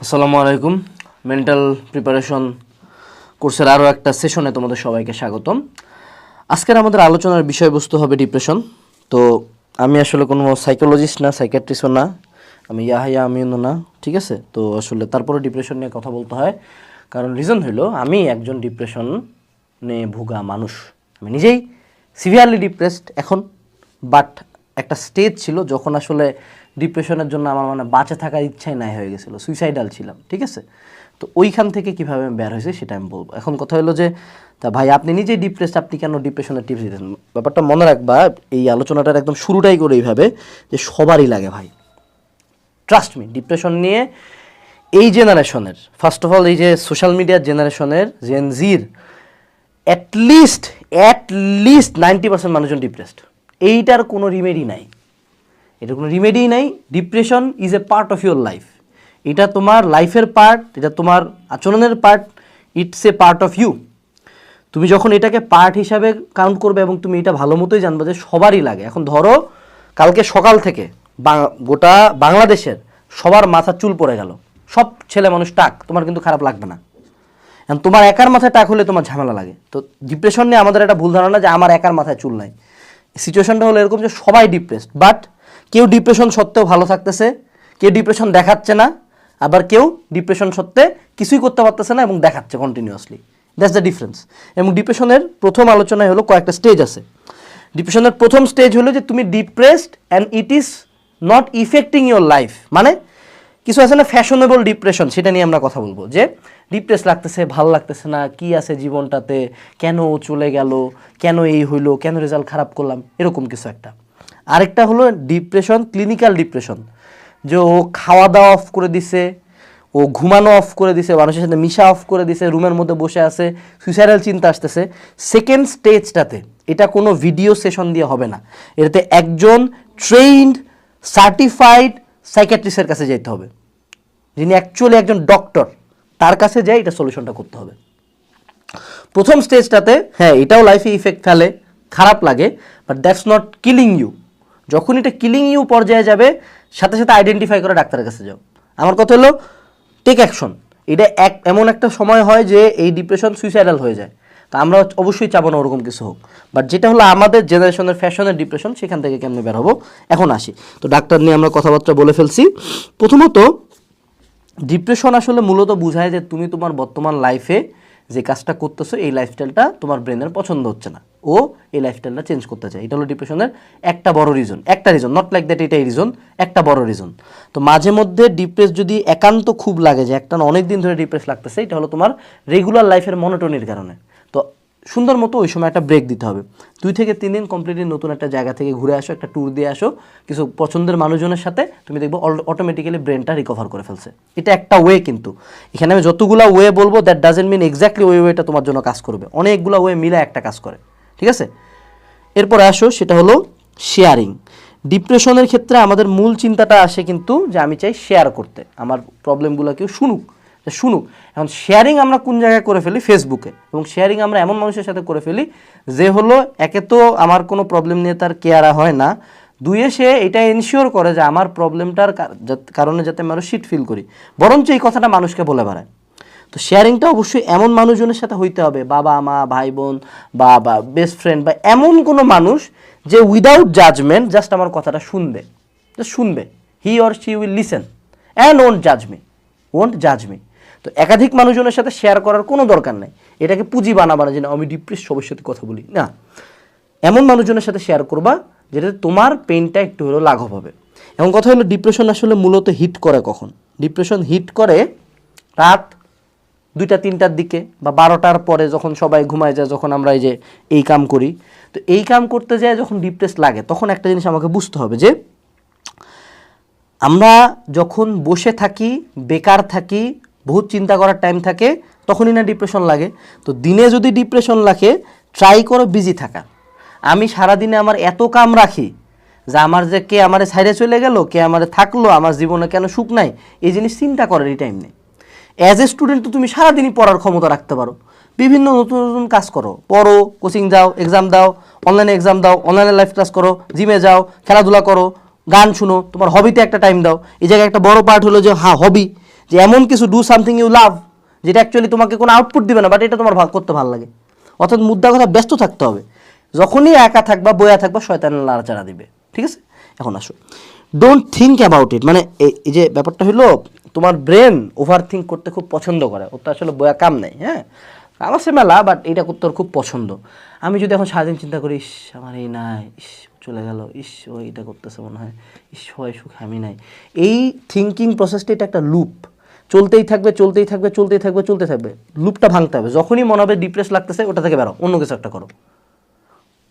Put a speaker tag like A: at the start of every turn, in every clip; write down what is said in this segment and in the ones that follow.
A: আসসালামু আলাইকুম। Mental preparation কোর্সের আরও একটা সেশনে তোমাদের সবাইকে স্বাগতম। আজকের আমাদের আলোচনার বিষয়বস্তু হবে ডিপ্রেশন। তো আমি আসলে কোনো সাইকোলজিস্ট না, সাইকিয়াট্রিস্টও না, আমি ইয়াহিয়া আমিনও না, ঠিক আছে? তো আসলে তারপরে ডিপ্রেশন নিয়ে কথা বলতে হয়, কারণ রিজন হলো আমি একজন ডিপ্রেশনে ভোগা মানুষ। আমি নিজেই সিভিয়ারলি ডিপ্রেসড এখন, বাট একটা স্টেজ ছিল যখন আসলে ডিপ্রেশনের জন্য আমার বাঁচে থাকার ইচ্ছাই নাই হয়ে গেছিলো, সুইসাইডাল ছিলাম, ঠিক আছে? তো ওইখান থেকে কীভাবে আমি বের হয়েছি সেটা আমি বলবো। এখন কথা হলো যে তা ভাই আপনি নিজেই ডিপ্রেসড, আপনি কেন ডিপ্রেশনের টিপস দিতেন? ব্যাপারটা মনে রাখবা, এই আলোচনাটার একদম শুরুটাই করে এইভাবে যে সবারই লাগে ভাই, ট্রাস্ট মি। ডিপ্রেশন নিয়ে এই জেনারেশনের, ফার্স্ট অফ অল এই যে সোশ্যাল মিডিয়ার জেনারেশনের জেনজির অ্যাটলিস্ট 90% মানুষজন ডিপ্রেসড। এইটার কোনো রিমেডি নাই, এটার কোনো রিমেডি নাই। Depression is a part of your life. এটা তোমার লাইফের পার্ট, এটা তোমার আচরণের part, it's a part of you. তুমি যখন এটাকে পার্ট হিসাবে কাউন্ট করবে এবং তুমি এটা ভালো মতোই জানবে যে সবারই লাগে। এখন ধরো কালকে সকাল থেকে গোটা বাংলাদেশের সবার মাথা চুল পড়ে গেল, সব ছেলে মানুষ টাক, তোমার কিন্তু খারাপ লাগবে না। এখন তোমার একার মাথায় টাক হলে তোমার ঝামেলা লাগে। তো ডিপ্রেশন নিয়ে আমাদের একটা ভুল ধারণা যে আমার একার মাথায় চুল নাই। সিচুয়েশনটা হলো এরকম যে সবাই ডিপ্রেসড, বাট কেউ ডিপ্রেশন সত্ত্বেও ভালো থাকতেছে, কেউ ডিপ্রেশন দেখাচ্ছে না, আবার কেউ ডিপ্রেশন সত্ত্বে কিছুই করতে পারতেছে না এবং দেখাচ্ছে কন্টিনিউয়াসলি। That's the difference. এবং ডিপ্রেশনের প্রথম আলোচনায় হলো কয়েকটা স্টেজ আছে। ডিপ্রেশনের প্রথম স্টেজ হলো যে তুমি depressed and it is not affecting your life. মানে কিছু আছে না ফ্যাশনেবল ডিপ্রেশন, সেটা নিয়ে আমরা কথা বলবো। যে ডিপ্রেস লাগতেছে, ভালো লাগতেছে না, কি আছে জীবনটাতে, কেন চলে গেল, কেন এই হইলো, কেন রেজাল্ট খারাপ করলাম, এরকম কিছু একটা। আরেকটা হলো ডিপ্রেশন, ক্লিনিক্যাল ডিপ্রেশন, যে ও খাওয়া দাওয়া অফ করে দিছে, ও ঘুমানো অফ করে দিছে, মানুষের সাথে মিশা অফ করে দিছে, রুমের মধ্যে বসে আছে, সুইসাইডাল চিন্তা আসতেছে। সেকেন্ড স্টেজটাতে এটা কোনো ভিডিও সেশন দিয়ে হবে না, এটাতে একজন ট্রেইনড সার্টিফাইড সাইকিয়াট্রিস্টের কাছে যেতে হবে, যিনি অ্যাকচুয়ালি একজন ডক্টর, তার কাছে যাই এটা সলিউশনটা করতে হবে। প্রথম স্টেজটাতে হ্যাঁ এটাও লাইফে ইফেক্ট ফেলে, খারাপ লাগে, but that's not killing you. যখন এটা কিলিং ইউ পর্যায়ে যাবে, সাথে সাথে আইডেন্টিফাই করে ডাক্তারের কাছে যাও। আমার কথা হলো টেক অ্যাকশন। এটা এমন একটা সময় হয় যে এই ডিপ্রেশন সুইসাইডাল হয়ে যায়, তা আমরা অবশ্যই চাবো না ওরকম কিছু হোক, বাট যেটা হলো আমাদের জেনারেশনের ফ্যাশনের ডিপ্রেশন, সেখান থেকে কেমনে বের হবো এখন আসি। তো ডাক্তার নিয়ে আমরা কথাবার্তা বলে ফেলছি। প্রথমত ডিপ্রেশন আসলে মূলত বোঝায় যে তুমি তোমার বর্তমান লাইফে যে কাজটা করতেছো, এই লাইফস্টাইলটা তোমার ব্রেনের পছন্দ হচ্ছে না, ও এই লাইফস্টাইলটা চেঞ্জ করতে চায়। এটা হলো ডিপ্রেশনের একটা বড় রিজন, নট লাইক দ্যাট এটাই রিজন, একটা বড় রিজন। তো মাঝে মধ্যে ডিপ্রেস যদি একান্ত খুব লাগে, যে একটা অনেক দিন ধরে ডিপ্রেস লাগতেছে, এটা হলো তোমার রেগুলার লাইফের মনোটনির কারণে। তো সুন্দর মতো ওই সময় একটা ব্রেক দিতে হবে। 2 থেকে 3 দিন কমপ্লিটলি নতুন একটা জায়গা থেকে ঘুরে আসো, একটা ট্যুর দিয়ে আসো, কিছু পছন্দের মানুষজনের সাথে, তুমি দেখবো অটোমেটিক্যালি ব্রেনটা রিকভার করে ফেলছে। এটা একটা ওয়ে, কিন্তু এখানে আমি যতগুলো ওয়ে বলবো দ্যাট ডাজেন্ট মিন এক্স্যাক্টলি ওই ওয়েটা তোমার জন্য কাজ করবে, অনেকগুলো ওয়ে মিলে একটা কাজ করে, ঠিক আছে? এরপরে আসো, সেটা হলো শেয়ারিং। ডিপ্রেশনের ক্ষেত্রে আমাদের মূল চিন্তাটা আসে কিন্তু যে আমি চাই শেয়ার করতে, আমার প্রবলেমগুলো কেউ শুনুক। এখন শেয়ারিং আমরা কোন জায়গায় করে ফেলি? ফেসবুকে। এবং শেয়ারিং আমরা এমন মানুষের সাথে করে ফেলি যে হলো একে তো আমার কোনো প্রবলেম নিয়ে তার কেয়ার হয় না, দুইয়ে সে এটা এনশিওর করে যে আমার প্রবলেমটার কারণে যাতে মানুষ শিট ফিল করি, বরঞ্চ এই কথাটা মানুষকে বলে বেড়ায়। তো শেয়ারিংটা অবশ্যই এমন মানুষজনের সাথে হইতে হবে, বাবা মা, ভাই বোন, বা বেস্ট ফ্রেন্ড, বা এমন কোনো মানুষ যে উইদাউট জাজমেন্ট জাস্ট আমার কথাটা শুনবে। He or she will listen and won't জাজ মি। তো একাধিক মানুষজনের সাথে শেয়ার করার কোনো দরকার নেই, এটাকে পুঁজি বানাবা না যে আমি ডিপ্রেস সবার সাথে কথা বলি না। এমন মানুষজনের সাথে শেয়ার করবা যেটাতে তোমার পেইনটা একটু হলেও লাঘব হবে। এমন কথা হলো ডিপ্রেশন আসলে মূলত হিট করে কখন? ডিপ্রেশন হিট করে রাত 2টা-3টার দিকে বা 12টার পরে, যখন সবাই ঘুমায় যায়, যখন আমরা এই যে এই কাম করি। তো এই কাম করতে যায় যখন ডিপ্রেস লাগে, তখন একটা জিনিস আমাকে বুঝতে হবে যে আমরা যখন বসে থাকি, বেকার থাকি, বহুত চিন্তা করার টাইম থাকে, তখনই না ডিপ্রেশন লাগে। তো দিনে যদি ডিপ্রেশন লাগে, ট্রাই করো বিজি থাকা। আমি সারাদিনে আমার এত কাম রাখি যে আমার যে কে আমারে ছাইড়ে চলে গেল, কে আমারে থাকলো, আমার জীবনে কেন সুখ নাই, এই জিনিস চিন্তা করারই টাইম নেই। অ্যাজ এ স্টুডেন্ট তো তুমি সারাদিনই পড়ার ক্ষমতা রাখতে পারো, বিভিন্ন নতুন নতুন কাজ করো, পড়ো, কোচিং যাও, এক্সাম দাও, অনলাইনে এক্সাম দাও, অনলাইনে লাইভ ক্লাস করো, জিমে যাও, খেলাধুলা করো, গান শুনো, তোমার হবিতে একটা টাইম দাও। এই জায়গায় একটা বড় পার্ট হলো যে হবি, যে এমন কিছু ডু সামথিং ইউ লাভ যেটা অ্যাকচুয়ালি তোমাকে কোনো আউটপুট দিবে না, বাট এটা তোমার করতে ভালো লাগে। অর্থাৎ মুদ্রা কথা ব্যস্ত থাকতে হবে। যখনই একা থাকবা, বয়া থাকবা, শয়তানের লাড়াচাড়া দিবে। ঠিক আছে, এখন আসো, ডোন্ট থিঙ্ক অ্যাবাউট ইট। মানে এই যে ব্যাপারটা হলো, তোমার ব্রেন ওভার থিঙ্ক করতে খুব পছন্দ করে, ওর তো আসলে বয়া কাম নেই। হ্যাঁ, আমার সে মেলা, বাট এটা করতে ওর খুব পছন্দ। আমি যদি এখন সারাদিন চিন্তা করি, ইস আমার এই নাই, ইস চলে গেল, ইস ও এটা করতেছে মনে হয়, ইস হয় সুখ আমি নাই, এই থিঙ্কিং প্রসেসটা এটা একটা লুপ, চলতেই থাকবে চলতেই থাকবে চলতেই থাকবে চলতে থাকবে। লুপটা ভাঙতে হবে। যখনই মনে হবে ডিপ্রেস লাগতেছে, ওটা থেকে বেরো, অন্য কিছু একটা করো।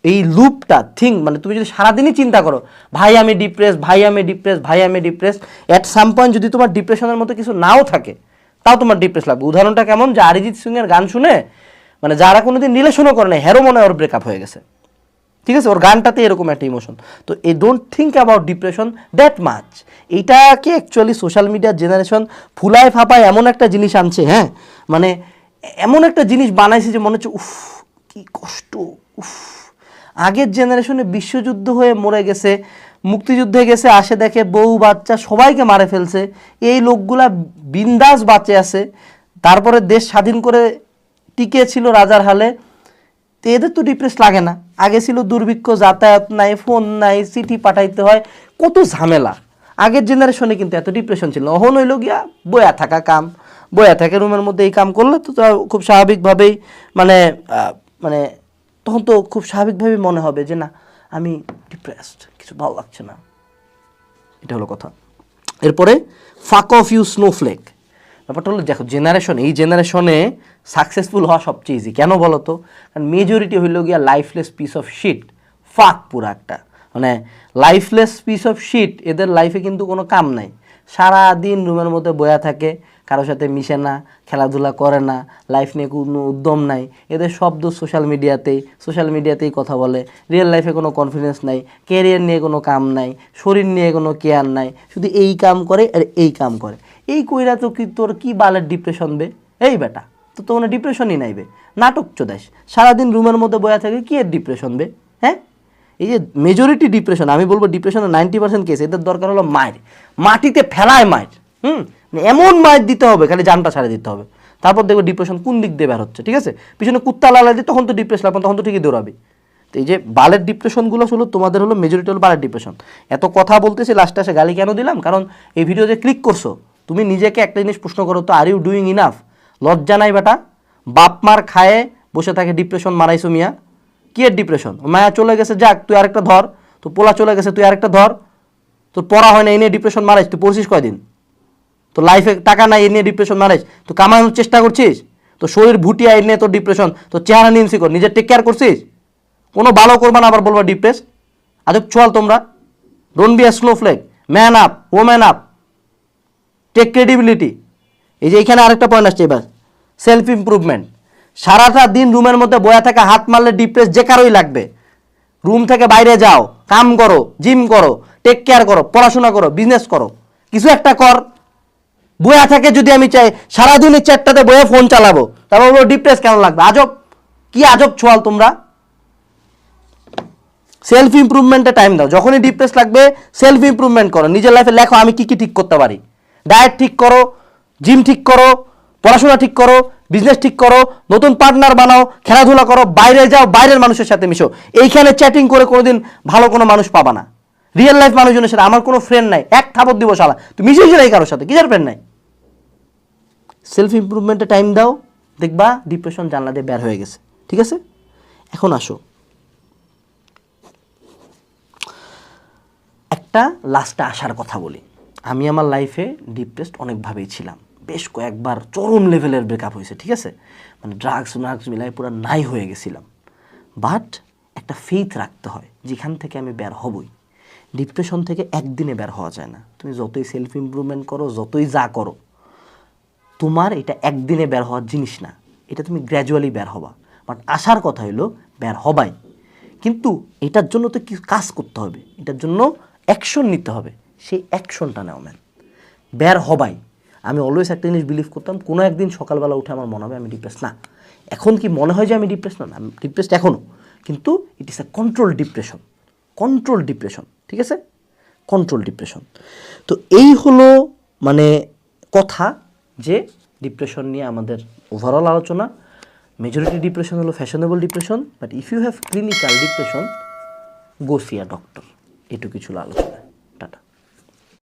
A: এই লুপটা থিঙ্ক, মানে তুমি যদি সারাদিনই চিন্তা করো ভাই আমি ডিপ্রেস, ভাই আমি ডিপ্রেস, ভাই আমি ডিপ্রেস, অ্যাট সাম পয়েন্ট যদি তোমার ডিপ্রেশনের মতো কিছু নাও থাকে, তাও তোমার ডিপ্রেস লাগবে। উদাহরণটা কেমন, যে অরিজিৎ সিং এর গান শুনে, মানে যারা কোনোদিন রিলেশনও করে না, হেরো মনে হয় ওর ব্রেকআপ হয়ে গেছে। ঠিক আছে, ওর গানটাতে এরকম একটা ইমোশন। তো এই don't think about depression that much. এইটাকে অ্যাকচুয়ালি সোশ্যাল মিডিয়ার জেনারেশন ফুলায় ফাঁপায় এমন একটা জিনিস আনছে, হ্যাঁ, মানে এমন একটা জিনিস বানাইছে যে মনে হচ্ছে উফ কি কষ্ট, উফ। আগের জেনারেশনে বিশ্বযুদ্ধ হয়ে মরে গেছে, মুক্তিযুদ্ধে গেছে, আসে দেখে বউ বাচ্চা সবাইকে মারে ফেলছে, এই লোকগুলা বিন্দাস বাঁচে আছে, তারপরে দেশ স্বাধীন করে টিকে ছিল রাজার হালে। তো এদের তো ডিপ্রেস লাগে না। আগে ছিল দুর্ভিক্ষ, যাতায়াত নাই, ফোন নাই, চিঠি পাঠাইতে হয়, কত ঝামেলা। আগের জেনারেশনে কিন্তু এত ডিপ্রেশন ছিল না। অহন হইল গিয়া বয়া থাকা কাম, বয়া থাকে রুমের মধ্যে, এই কাম করলে তো খুব স্বাভাবিকভাবেই মানে মানে তখন তো খুব স্বাভাবিকভাবেই মনে হবে যে না আমি ডিপ্রেসড, কিছু ভালো লাগছে না। এটা হলো কথা। এরপরে ফাক অফ ইউ স্নোফ্লেক। ব্যাপারটা হলো দেখো, এই জেনারেশনে সাকসেসফুল হওয়া সবচেয়ে ইজি। কেন বলো তো? কারণ মেজরিটি হইল গিয়া লাইফলেস পিস অফ শিট, ফাক পুরা একটা, মানে লাইফলেস পিস অফ শিট। এদের লাইফে কিন্তু কোনো কাম নাই, সারাদিন রুমের মধ্যে বয়া থাকে, কারোর সাথে মিশে না, খেলাধুলা করে না, লাইফ নিয়ে কোনো উদ্যম নাই। এদের শব্দ সোশ্যাল মিডিয়াতেই কথা বলে, রিয়েল লাইফে কোনো কনফিডেন্স নাই, ক্যারিয়ার নিয়ে কোনো কাম নাই, শরীর নিয়ে কোনো কেয়ার নাই, শুধু এই কাম করে আর এই কাম করে। এই কইরা তো কি তোর কি বালের ডিপ্রেশন বে? এই বেটা তো কোনো ডিপ্রেশনই নাইবে, নাটক চোদাইস, সারাদিন রুমের মধ্যে বয়া থাকে, কি এর ডিপ্রেশন বে? হ্যাঁ, এই যে মেজরিটি ডিপ্রেশন, আমি বলবো ডিপ্রেশনের 90% কেস, এদের দরকার হলো মায়ের, মাটিতে ফেলায় মায়ের, এমন মায়ের দিতে হবে, খালি জানটা ছাড়ে দিতে হবে। তারপর দেখবো ডিপ্রেশন কোন দিক দিয়ে বের হচ্ছে। ঠিক আছে, পিছনে কুত্তা লালা দিয়ে তখন তো ডিপ্রেস লাগবে, তখন তো ঠিকই দৌড়াবি। তো এই যে বালের ডিপ্রেশনগুলো হলো তোমাদের, হলো মেজরিটি হলো বালের ডিপ্রেশন। এত কথা বলতেছি, লাস্টে আসে গালি কেন দিলাম? কারণ এই ভিডিওতে ক্লিক করছো, তুমি নিজেকে একটা জিনিস প্রশ্ন করো তো, আর ইউ ডুইং ইনাফ? লজ্জা নাই বেটা? বাপ মার খায়ে বসে থাকে ডিপ্রেশন মারাইছো মিয়া। কি এর ডিপ্রেশন? মায়া চলে গেছে, যাক তুই আরেকটা ধর, তো পোলা চলে গেছে তুই আরেকটা ধর, তোর পড়া হয় না এই নিয়ে ডিপ্রেশন মারাইস, তুই পড়ছিস কয়দিন? তো লাইফে টাকা নাই এই নিয়ে ডিপ্রেশন মারাইস, তো কামানোর চেষ্টা করছিস, তো শরীর ভুটিয়া এই নিয়ে তোর ডিপ্রেশন, তো চেহারা নিয়ে কর, নিজের টেক কেয়ার করছিস, কোনো ভালো করবা না আবার বলবা ডিপ্রেস। আজব চল তোমরা, don't be a snowflake, man up, woman up, take credibility. এই যে এখানে আরেকটা পয়েন্ট আসছে এবার, সেলফ ইমপ্রুভমেন্ট। সারাটা দিন রুমের মধ্যে বয়া থাকা, হাত মারলে ডিপ্রেস যে কারোই লাগবে। রুম থেকে বাইরে যাও, কাম করো, জিম করো, টেক কেয়ার করো, পড়াশোনা করো, বিজনেস করো, কিছু একটা কর। বয়া থাকে যদি আমি চাই সারাদিন এই চারটাতে বয়ে ফোন চালাবো, তারপর বলবো ডিপ্রেস কেন লাগবে? আজব, কি আজব ছোয়াল তোমরা। সেলফ ইমপ্রুভমেন্টে টাইম দাও। যখনই ডিপ্রেস লাগবে সেলফ ইমপ্রুভমেন্ট করো, নিজের লাইফে লেখো আমি কি কি ঠিক করতে পারি। ডায়েট ঠিক করো, জিম ঠিক করো, পড়াশোনা ঠিক করো, বিজনেস ঠিক করো, নতুন পার্টনার বানাও, খেলাধুলা করো, বাইরে যাও, বাইরের মানুষের সাথে মিশো। এইখানে চ্যাটিং করে কোনোদিন ভালো কোনো মানুষ পাবা না। রিয়েল লাইফ মানুষজনের সাথে, আমার কোনো ফ্রেন্ড নাই, এক থাপড় দিব শালা, তুমি মিশেছি নাই কারোর সাথে, কিসের ফ্রেন্ড নাই? সেলফ ইমপ্রুভমেন্টে টাইম দাও, দেখবা ডিপ্রেশন জানলা দিয়ে বের হয়ে গেছে। ঠিক আছে, এখন আসো একটা লাস্টে আসার কথা বলি। আমি আমার লাইফে ডিপ্রেসড অনেকভাবেই ছিলাম, বেশ কয়েকবার চরম লেভেলের ব্রেকআপ হয়েছে। ঠিক আছে, মানে ড্রাগস মিলাই পুরো নাই হয়ে গেছিলাম। বাট একটা ফেইথ রাখতে হয়, যেখান থেকে আমি বের হবই। ডিপ্রেশন থেকে একদিনে বের হওয়া যায় না। তুমি যতই সেলফ ইমপ্রুভমেন্ট করো, যতই যা করো, তোমার এটা একদিনে বের হওয়ার জিনিস না, এটা তুমি গ্র্যাজুয়ালি বের হবা। বাট আসার কথা হলো বের হবাই, কিন্তু এটার জন্য তো কিছু কাজ করতে হবে, এটার জন্য অ্যাকশন নিতে হবে। সেই অ্যাকশনটা নাও ম্যান, বের হবাই। আমি অলওয়েজ একটা জিনিস বিলিভ করতাম, কোনো একদিন সকালবেলা উঠে আমার মনে হবে আমি ডিপ্রেস না। এখন কি মনে হয় যে আমি ডিপ্রেস না? আমি ডিপ্রেসড এখনও, কিন্তু ইট ইস এ কন্ট্রোল ডিপ্রেশন। কন্ট্রোল ডিপ্রেশন, ঠিক আছে, কন্ট্রোল ডিপ্রেশন। তো এই হলো মানে কথা। যে ডিপ্রেশন নিয়ে আমাদের ওভারঅল আলোচনা। মেজরিটি ডিপ্রেশন হলো fashionable depression, but if you have clinical depression go see a doctor. এটুকু ছিল আলোচনা।